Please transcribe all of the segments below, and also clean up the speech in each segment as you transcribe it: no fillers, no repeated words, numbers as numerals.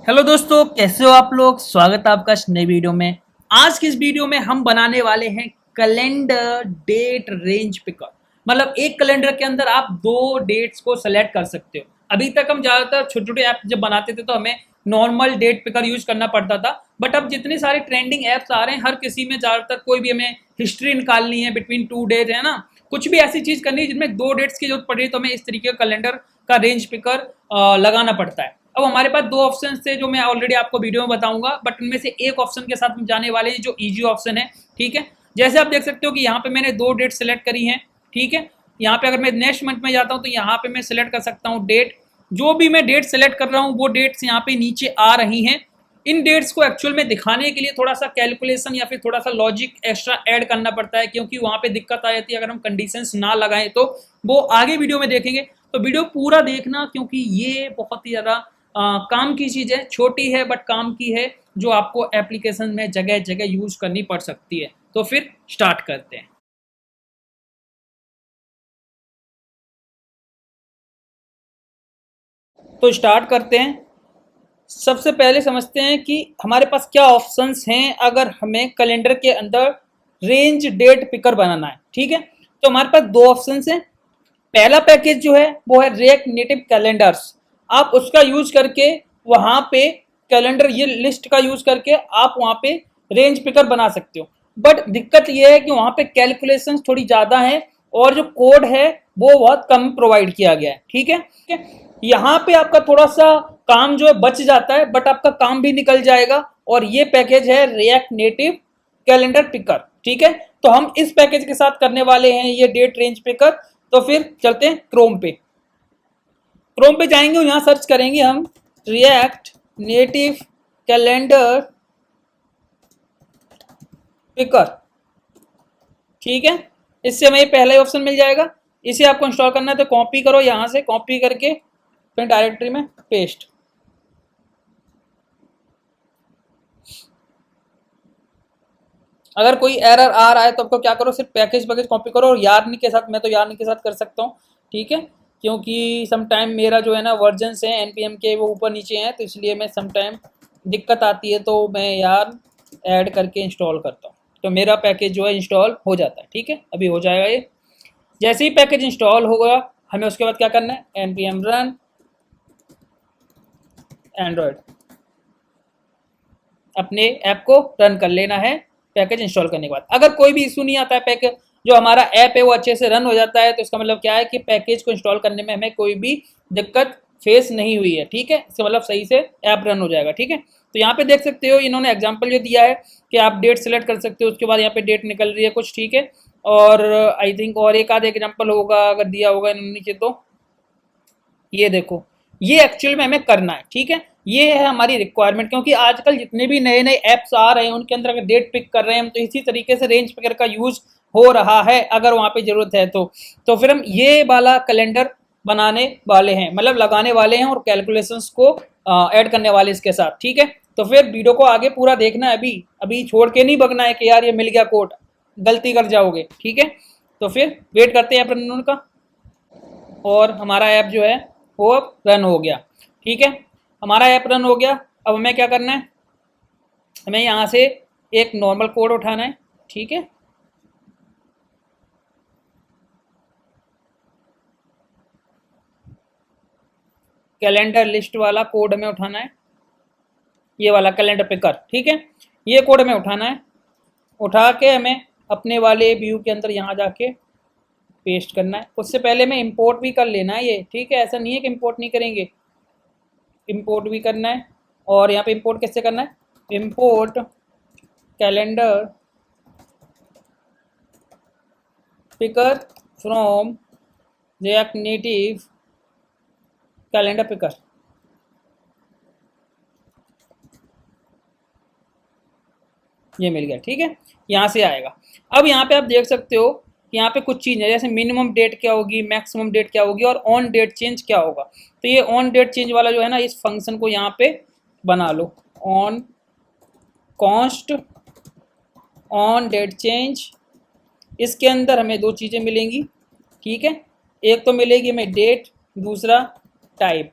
Hello दोस्तों, कैसे हो आप लोग। स्वागत है आपका इस नई वीडियो में। आज की इस वीडियो में हम बनाने वाले हैं कैलेंडर डेट रेंज पिकर। मतलब एक कैलेंडर के अंदर आप दो डेट्स को सेलेक्ट कर सकते हो। अभी तक हम ज़्यादातर छोटे छोटे ऐप जब बनाते थे तो हमें नॉर्मल डेट पिकर यूज करना पड़ता था, बट अब जितने सारे ट्रेंडिंग ऐप्स आ रहे हैं हर किसी में ज़्यादातर कोई भी हमें हिस्ट्री निकालनी है बिटवीन टू डेज, है ना, कुछ भी ऐसी चीज़ करनी है जिनमें दो डेट्स की जरूरत पड़ रही है, तो हमें इस तरीके का कैलेंडर का रेंज पिकर लगाना पड़ता है। अब हमारे पास दो ऑप्शन थे जो मैं ऑलरेडी आपको वीडियो में बताऊंगा, बट उनमें से एक ऑप्शन के साथ हम जाने वाले हैं जो इजी ऑप्शन है। ठीक है, जैसे आप देख सकते हो कि यहाँ पे मैंने दो डेट सेलेक्ट करी हैं। ठीक है, यहाँ पे अगर मैं नेक्स्ट मंथ में जाता हूँ तो यहाँ पे मैं सेलेक्ट कर सकता हूँ डेट। जो भी मैं डेट सेलेक्ट कर रहा हूँ वो डेट्स यहाँ पे नीचे आ रही हैं। इन डेट्स को एक्चुअल में दिखाने के लिए थोड़ा सा कैलकुलेशन या फिर थोड़ा सा लॉजिक एक्स्ट्रा ऐड करना पड़ता है, क्योंकि वहाँ पे दिक्कत आ जाती है अगर हम कंडीशंस ना लगाएं तो। वो आगे वीडियो में देखेंगे, तो वीडियो पूरा देखना, क्योंकि ये बहुत ही ज़्यादा काम की चीज़ है। छोटी है बट काम की है, जो आपको एप्लीकेशन में जगह जगह यूज करनी पड़ सकती है। तो फिर स्टार्ट करते हैं। तो स्टार्ट करते हैं। सबसे पहले समझते हैं कि हमारे पास क्या ऑप्शंस हैं अगर हमें कैलेंडर के अंदर रेंज डेट पिकर बनाना है। ठीक है, तो हमारे पास दो ऑप्शंस हैं। पहला पैकेज जो है वो है रिएक्ट नेटिव कैलेंडर्स। आप उसका यूज करके वहां पे कैलेंडर ये लिस्ट का यूज करके आप वहां पे रेंज पिकर बना सकते हो। बट दिक्कत ये है कि वहां पे कैलकुलेशंस थोड़ी ज़्यादा है और जो कोड है वो बहुत कम प्रोवाइड किया गया है। ठीक है, यहाँ पे आपका थोड़ा सा काम जो है बच जाता है, बट आपका काम भी निकल जाएगा। और ये पैकेज है रिएक्ट नेटिव कैलेंडर पिकर। ठीक है, तो हम इस पैकेज के साथ करने वाले हैं ये डेट रेंज पिकर। तो फिर चलते हैं क्रोम पे। क्रोम पे जाएंगे और यहाँ सर्च करेंगे हम रिएक्ट नेटिव कैलेंडर पिकर। ठीक है, इससे हमें पहला ही ऑप्शन मिल जाएगा। इसे आपको इंस्टॉल करना है तो कॉपी करो, यहाँ से कॉपी करके फिर डायरेक्टरी में पेस्ट। अगर कोई एरर आ रहा है तो आपको क्या करो, सिर्फ पैकेज पैकेज कॉपी करो और यार्नी के साथ, मैं तो यार्नी के साथ कर सकता हूँ। ठीक है, क्योंकि समटाइम मेरा जो है ना वर्जन है एनपीएम के वो ऊपर नीचे हैं, तो इसलिए मैं समटाइम दिक्कत आती है तो मैं यार ऐड करके इंस्टॉल करता हूँ, तो मेरा पैकेज जो है इंस्टॉल हो जाता है। ठीक है, अभी हो जाएगा ये। जैसे ही पैकेज इंस्टॉल होगा हमें उसके बाद क्या करना है, npm रन एंड्रॉयड, अपने ऐप को रन कर लेना है पैकेज इंस्टॉल करने के बाद। अगर कोई भी इशू नहीं आता है, पैकेज जो हमारा ऐप है वो अच्छे से रन हो जाता है, तो इसका मतलब क्या है कि पैकेज को इंस्टॉल करने में हमें कोई भी दिक्कत फेस नहीं हुई है। ठीक है, इसका मतलब सही से ऐप रन हो जाएगा। ठीक है, तो यहाँ पे देख सकते हो इन्होंने एग्जाम्पल जो दिया है कि आप डेट सेलेक्ट कर सकते हो, उसके बाद यहाँ पे डेट निकल रही है कुछ। ठीक है, और आई थिंक और एक आध एग्जाम्पल होगा अगर दिया होगा इन्होंने नीचे, तो ये देखो, ये एक्चुअल में हमें करना है। ठीक है, ये है हमारी रिक्वायरमेंट, क्योंकि आजकल जितने भी नए नए ऐप्स आ रहे हैं उनके अंदर अगर डेट पिक कर रहे हैं हम, तो इसी तरीके से रेंज पिकर का यूज हो रहा है अगर वहाँ पे जरूरत है तो फिर हम ये वाला कैलेंडर बनाने वाले हैं, मतलब लगाने वाले हैं और कैलकुलेशंस को ऐड करने वाले इसके साथ। ठीक है, तो फिर वीडियो को आगे पूरा देखना है, अभी अभी छोड़ के नहीं भगना है कि यार ये मिल गया कोड, गलती कर जाओगे। ठीक है, तो फिर वेट करते हैं अपन का, और हमारा ऐप जो है वो अब रन हो गया। ठीक है, हमारा ऐप रन हो गया। अब हमें क्या करना है, हमें यहाँ से एक नॉर्मल कोड उठाना है। ठीक है, कैलेंडर लिस्ट वाला कोड हमें उठाना है, ये वाला कैलेंडर पिकर। ठीक है, ये कोड हमें उठाना है। उठा के हमें अपने वाले व्यू के अंदर यहाँ जाके पेस्ट करना है। उससे पहले में इंपोर्ट भी कर लेना है ये। ठीक है, ऐसा नहीं है कि इंपोर्ट नहीं करेंगे, इंपोर्ट भी करना है। और यहाँ पे इंपोर्ट कैसे करना है, import calendar picker from react native calendar picker. ये मिल गया। ठीक है, यहाँ से आएगा। अब यहाँ पे आप देख सकते हो कि यहाँ पे कुछ चीज़ है, जैसे मिनिमम डेट क्या होगी, मैक्सिमम डेट क्या होगी और ऑन डेट चेंज क्या होगा। तो ये ऑन डेट चेंज वाला जो है ना, इस फंक्शन को यहाँ पे बना लो, on const on date change. इसके अंदर हमें दो चीज़ें मिलेंगी। ठीक है, एक तो मिलेगी हमें डेट, दूसरा टाइप।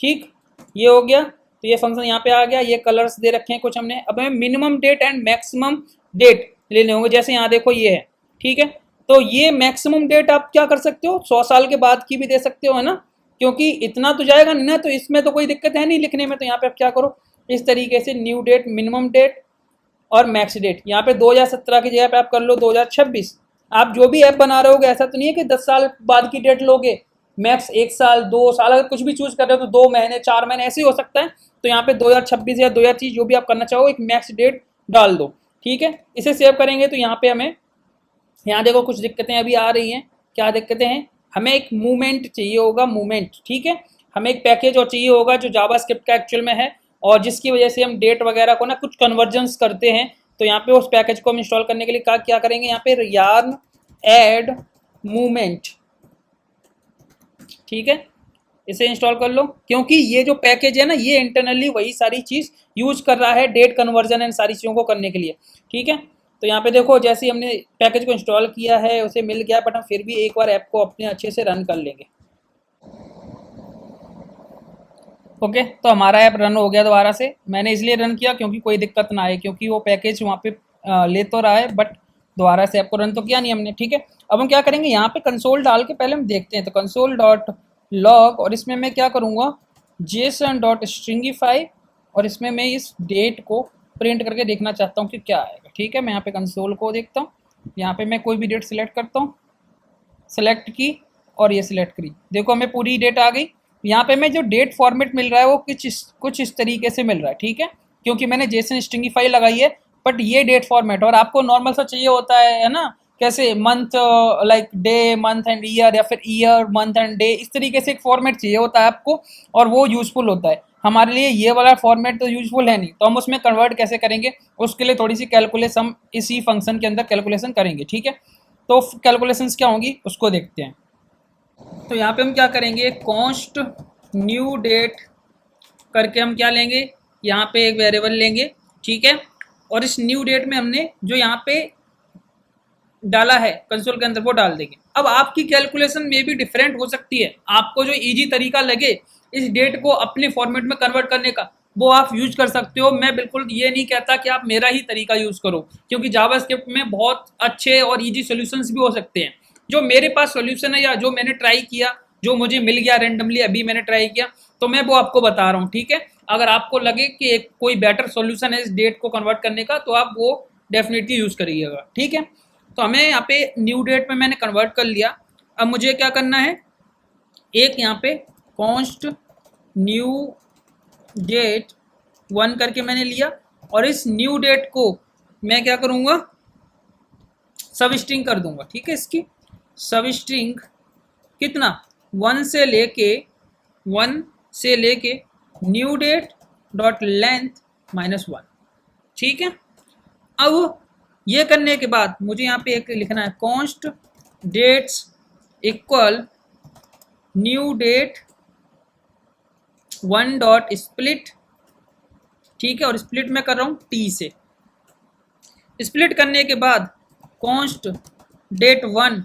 ठीक, ये हो गया। तो ये फंक्शन यहाँ पे आ गया, ये कलर्स दे रखे हैं कुछ हमने। अब हमें minimum date and maximum date लेने होंगे, जैसे यहाँ देखो ये है, ठीक है। तो ये मैक्सिमम डेट आप क्या कर सकते हो, 100 साल के बाद की भी दे सकते हो, है ना, क्योंकि इतना तो जाएगा नहीं ना, तो इसमें तो कोई दिक्कत है नहीं लिखने में। तो यहाँ पे आप क्या करो, इस तरीके से न्यू डेट, मिनिमम डेट और मैक्स डेट, यहाँ पे 2017 की जगह पे आप कर लो 2026। आप जो भी ऐप बना रहे होगे, ऐसा तो नहीं है कि 10 साल बाद की डेट लोगे, मैक्स 1 साल 2 साल, अगर कुछ भी चूज कर रहे हो तो 2 महीने 4 महीने ऐसे ही हो सकता है। तो यहाँ पे 2026 या 2030 जो भी आप करना चाहो, एक मैक्स डेट डाल दो, ठीक है। इसे सेव करेंगे तो यहाँ पे हमें, यहाँ देखो कुछ दिक्कतें अभी आ रही हैं। क्या दिक्कतें हैं, हमें एक मूवमेंट चाहिए होगा, मूवमेंट, ठीक है। हमें एक पैकेज और चाहिए होगा जो जावास्क्रिप्ट का एक्चुअल में है, और जिसकी वजह से हम डेट वगैरह को ना कुछ कन्वर्जन्स करते हैं। तो यहाँ पे उस पैकेज को हम इंस्टॉल करने के लिए क्या करेंगे, यहाँ पे yarn add मूवमेंट, ठीक है। इसे इंस्टॉल कर लो, क्योंकि ये जो पैकेज है ना, ये इंटरनली वही सारी चीज यूज कर रहा है डेट कन्वर्जन एंड सारी चीजों को करने के लिए, ठीक है। तो यहाँ पे देखो, जैसे ही हमने पैकेज को इंस्टॉल किया है, उसे मिल गया, बट हम फिर भी एक बार ऐप को अपने अच्छे से रन कर लेंगे। ओके, तो हमारा ऐप रन हो गया दोबारा से। मैंने इसलिए रन किया क्योंकि कोई दिक्कत ना आए, क्योंकि वो पैकेज वहाँ पे ले तो रहा है, बट दोबारा से ऐप को रन तो किया नहीं हमने, ठीक है। अब हम क्या करेंगे, यहाँ पे कंसोल डाल के पहले हम देखते हैं। तो कंसोल डॉट लॉग, और इसमें मैं क्या करूँगा, जेसन डॉट स्ट्रिंगिफाई, और इसमें मैं इस डेट को प्रिंट करके देखना चाहता हूँ कि क्या आएगा, ठीक है। मैं यहाँ पे कंसोल को देखता हूँ, यहाँ पे मैं कोई भी डेट सिलेक्ट करता हूँ, सेलेक्ट की और ये सिलेक्ट करी, देखो हमें पूरी डेट आ गई। यहाँ पे मैं जो डेट फॉर्मेट मिल रहा है वो कुछ इस तरीके से मिल रहा है, ठीक है, क्योंकि मैंने जेसन स्ट्रिंगिफाई लगाई है। बट ये डेट फॉर्मेट, और आपको नॉर्मल सा चाहिए होता है ना, कैसे month, like day month and year, या फिर ईयर मंथ एंड डे, इस तरीके से एक फॉर्मेट चाहिए होता है आपको, और वो यूजफुल होता है। हमारे लिए ये वाला फॉर्मेट तो यूजफुल है नहीं, तो हम उसमें कन्वर्ट कैसे करेंगे, उसके लिए थोड़ी सी कैलकुलेशन हम इसी फंक्शन के अंदर कैलकुलेशन करेंगे, ठीक है। तो कैलकुलेशंस क्या होंगी उसको देखते हैं। तो यहाँ पे हम क्या करेंगे, कॉन्स्ट न्यू डेट करके हम क्या लेंगे, यहाँ पे एक वेरिएबल लेंगे, ठीक है। और इस न्यू डेट में हमने जो यहाँ पे डाला है कंसोल के अंदर वो डाल देंगे। अब आपकी कैलकुलेशन में भी डिफरेंट हो सकती है, आपको जो इजी तरीका लगे इस डेट को अपने फॉर्मेट में कन्वर्ट करने का, वो आप यूज कर सकते हो। मैं बिल्कुल ये नहीं कहता कि आप मेरा ही तरीका यूज करो, क्योंकि जावास्क्रिप्ट में बहुत अच्छे और इजी सॉल्यूशंस भी हो सकते हैं। जो मेरे पास सॉल्यूशन है, या जो मैंने ट्राई किया, जो मुझे मिल गया रेंडमली, अभी मैंने ट्राई किया, तो मैं वो आपको बता रहा हूँ, ठीक है। अगर आपको लगे कि एक कोई बेटर सॉल्यूशन है इस डेट को कन्वर्ट करने का, तो आप वो डेफिनेटली यूज करिएगा, ठीक है। तो हमें यहाँ पे न्यू डेट में मैंने कन्वर्ट कर लिया। अब मुझे क्या करना है, एक यहाँ पे कॉन्स्ट न्यू डेट 1 करके मैंने लिया, और इस न्यू डेट को मैं क्या करूँगा, सब स्ट्रिंग कर दूंगा, ठीक है। इसकी सब स्ट्रिंग कितना, 1 से लेके न्यू डेट डॉट लेंथ -1, ठीक है। अब ये करने के बाद मुझे यहाँ पे एक लिखना है, const dates equal new date 1 dot split, ठीक है। और स्प्लिट में कर रहा हूँ टी से। स्प्लिट करने के बाद कॉन्स्ट डेट 1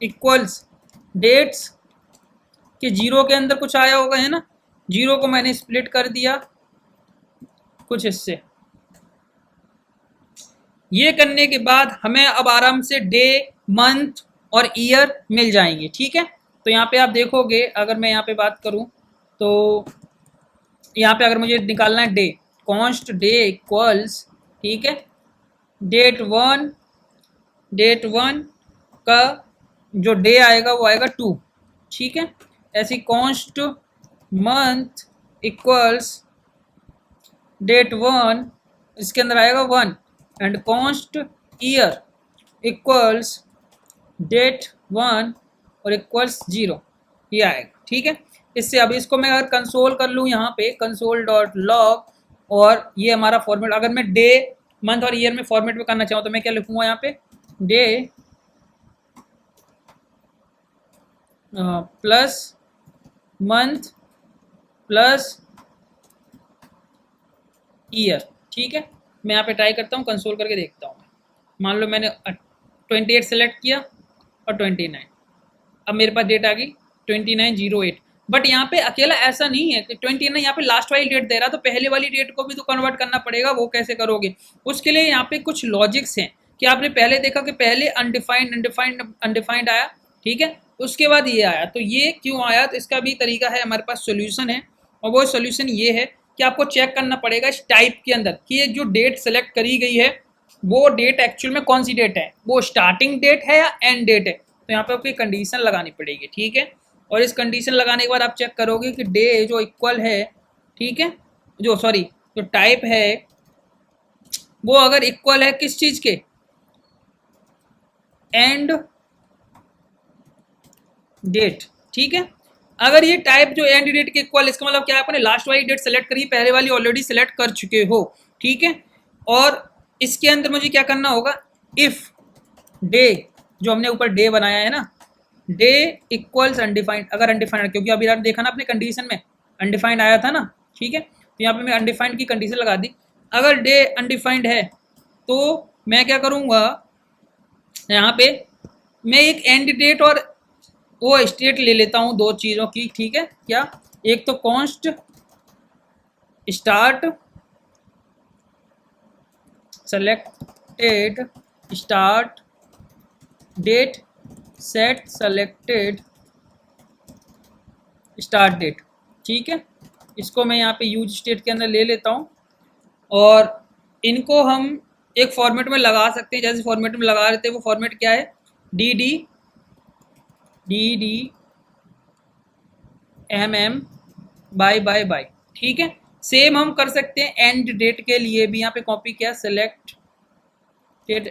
इक्वल्स डेट्स के 0 के अंदर कुछ आया होगा, है ना, 0 को मैंने स्प्लिट कर दिया कुछ हिस्से। ये करने के बाद हमें अब आराम से डे, मंथ और ईयर मिल जाएंगे, ठीक है। तो यहाँ पे आप देखोगे, अगर मैं यहाँ पे बात करूँ तो यहाँ पे अगर मुझे निकालना है डे, कॉन्स्ट डे इक्वल्स, ठीक है, डेट वन का जो डे आएगा वो आएगा 2, ठीक है। ऐसी कॉन्स्ट मंथ इक्वल्स डेट 1, इसके अंदर आएगा 1, and const year equals date 1 और इक्वल्स 0, ये आएगा, ठीक है। इससे अब इसको मैं अगर कंसोल कर लूँ, यहाँ पे कंसोल डॉट लॉग, और ये हमारा फॉर्मेट, अगर मैं डे, मंथ और ईयर में फॉर्मेट में करना चाहूँ तो मैं क्या लिखूँगा यहाँ पे, debt plus month plus year, ठीक है। मैं यहाँ पे ट्राई करता हूँ, कंसोल करके देखता हूँ। मान लो मैंने 28 सेलेक्ट किया और 29, अब मेरे पास डेट आ गई 29/08। बट यहाँ पे अकेला ऐसा नहीं है कि 20 ना, यहाँ पे लास्ट वाली डेट दे रहा, तो पहले वाली डेट को भी तो कन्वर्ट करना पड़ेगा। वो कैसे करोगे? उसके लिए यहाँ पे कुछ लॉजिक्स हैं कि आपने पहले देखा कि पहले अनडिफाइंड अनडिफाइंड अनडिफाइंड आया, ठीक है, उसके बाद ये आया। तो ये क्यों आया? तो इसका भी तरीका है, हमारे पास सोल्यूशन है, और वो सोल्यूशन ये है कि आपको चेक करना पड़ेगा इस टाइप के अंदर कि ये जो डेट सेलेक्ट करी गई है वो डेट एक्चुअल में कौन सी डेट है, वो स्टार्टिंग डेट है या एंड डेट है। तो यहाँ पे आपको कंडीशन लगानी पड़ेगी, ठीक है। और इस कंडीशन लगाने के बाद आप चेक करोगे कि डे जो इक्वल है, ठीक है, जो सॉरी जो टाइप है वो अगर इक्वल है किस चीज के, एंड डेट, ठीक है। अगर ये टाइप जो एंड डेट के इक्वल, इसका मतलब क्या है, आपने लास्ट वाली डेट सेलेक्ट करी, पहले वाली ऑलरेडी सेलेक्ट कर चुके हो, ठीक है। और इसके अंदर मुझे क्या करना होगा, इफ डे जो हमने ऊपर डे बनाया है ना, डे इक्वल्स अनडिफाइंड, अगर अनडिफाइंड, क्योंकि अभी आप देखा ना अपने कंडीशन में अनडिफाइंड आया था ना, ठीक है, तो यहाँ पे मैं अनडिफाइंड की कंडीशन लगा दी। अगर डे अनडिफाइंड है तो मैं क्या करूँगा, यहाँ पे मैं एक एंड डेट और वो स्टेट ले लेता हूँ दो चीज़ों की, ठीक है। क्या? एक तो const start selected start date set selected start date, ठीक है। इसको मैं यहाँ पे यूज स्टेट के अंदर ले लेता हूँ, और इनको हम एक फॉर्मेट में लगा सकते हैं। जैसे फॉर्मेट में लगा लेते हैं, वो फॉर्मेट क्या है, D D D D M M Y Y Y, ठीक है। सेम हम कर सकते हैं एंड डेट के लिए भी, यहाँ पे कॉपी किया, selected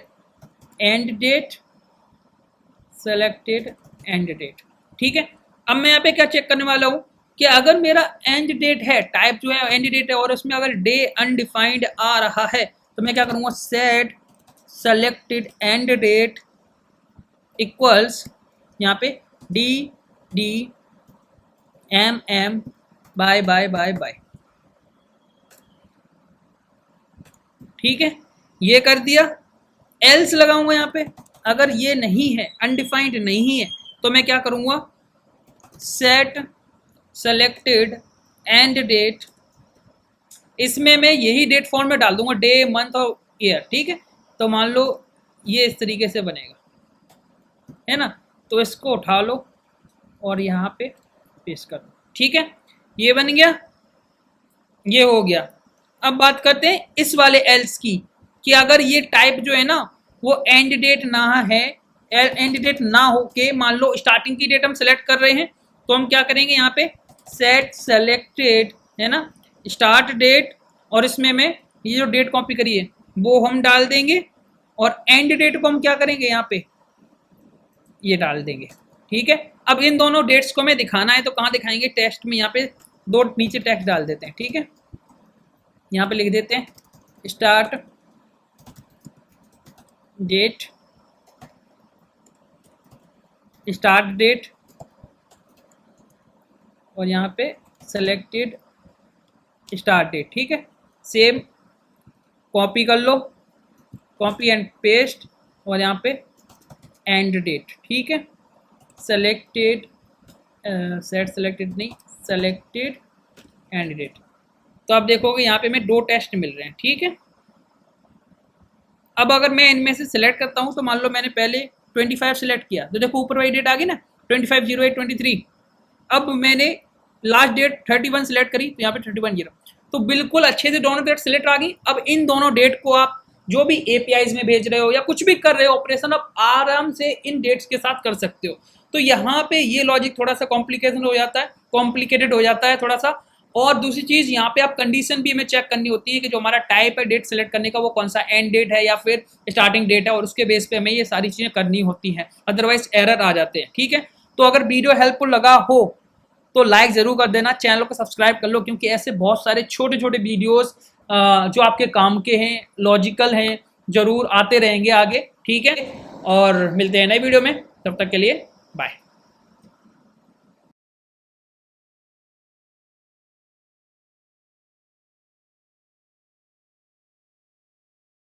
end date selected end date, ठीक है। अब मैं यहाँ पे क्या चेक करने वाला हूँ कि अगर मेरा एंड डेट है, टाइप जो है एंड डेट है, और उसमें अगर डे अनडिफाइंड आ रहा है, तो मैं क्या करूँगा, set selected end date equals यहाँ पे D D M M Y Y Y Y, ठीक है। ये कर दिया। एल्स लगाऊंगा यहाँ पे, अगर ये नहीं है, अनडिफाइंड नहीं है, तो मैं क्या करूँगा, सेट सेलेक्टेड एंड डेट, इसमें मैं यही डेट फॉर्म में डाल दूंगा, डे मंथ और ईयर, ठीक है। तो मान लो ये इस तरीके से बनेगा, है ना। तो इसको उठा लो और यहाँ पे पेस्ट कर दो, ठीक है। ये बन गया, ये हो गया। अब बात करते हैं इस वाले एल्स की, कि अगर ये टाइप जो है ना वो एंड डेट ना है, एंड डेट ना हो के मान लो स्टार्टिंग की डेट हम सेलेक्ट कर रहे हैं, तो हम क्या करेंगे, यहाँ पे सेट सेलेक्टेड, है ना, स्टार्ट डेट, और इसमें मैं ये जो डेट कॉपी करी है वो हम डाल देंगे, और एंड डेट को हम क्या करेंगे, यहाँ पे ये डाल देंगे, ठीक है। अब इन दोनों डेट्स को हमें दिखाना है, तो कहाँ दिखाएंगे, टेक्स्ट में, यहाँ पे दो नीचे टेक्स्ट डाल देते हैं, ठीक है। यहाँ पे लिख देते हैं स्टार्ट डेट, स्टार्ट डेट, और यहाँ पे सेलेक्टेड स्टार्ट डेट, ठीक है। सेम कॉपी कर लो, कॉपी एंड पेस्ट, और यहाँ पे एंड डेट, ठीक है। सेलेक्टेड सेट सेलेक्टेड नहीं, सेलेक्टेड एंड डेट। तो आप देखोगे यहाँ पे मैं दो टेस्ट मिल रहे हैं, ठीक है। अब अगर मैं इनमें से सिलेक्ट करता हूँ, तो मान लो मैंने पहले 25 सिलेक्ट किया, तो देखो ऊपर वाली डेट आ गई ना, 25/08/23। अब मैंने लास्ट डेट 31 सिलेक्ट करी, तो यहाँ पे 31/0। तो बिल्कुल अच्छे से दोनों डेट सिलेक्ट आ गई। अब इन दोनों डेट को आप जो भी एपीआईज में भेज रहे हो या कुछ भी कर रहे हो ऑपरेशन, आप आराम से इन डेट्स के साथ कर सकते हो। तो यहाँ पे ये लॉजिक थोड़ा सा कॉम्प्लिकेटेड हो जाता है थोड़ा सा। और दूसरी चीज, यहाँ पे आप कंडीशन भी हमें चेक करनी होती है कि जो हमारा टाइप है डेट सेलेक्ट करने का, वो कौन सा एंड डेट है या फिर स्टार्टिंग डेट है, और उसके बेस पे हमें ये सारी चीजें करनी होती हैं, अदरवाइज एरर आ जाते हैं, ठीक है। तो अगर वीडियो हेल्पफुल लगा हो तो लाइक जरूर कर देना, चैनल को सब्सक्राइब कर लो, क्योंकि ऐसे बहुत सारे छोटे छोटे वीडियोस जो आपके काम के हैं, लॉजिकल हैं, जरूर आते रहेंगे आगे, ठीक है। और मिलते हैं नई वीडियो में, तब तक के लिए बाय।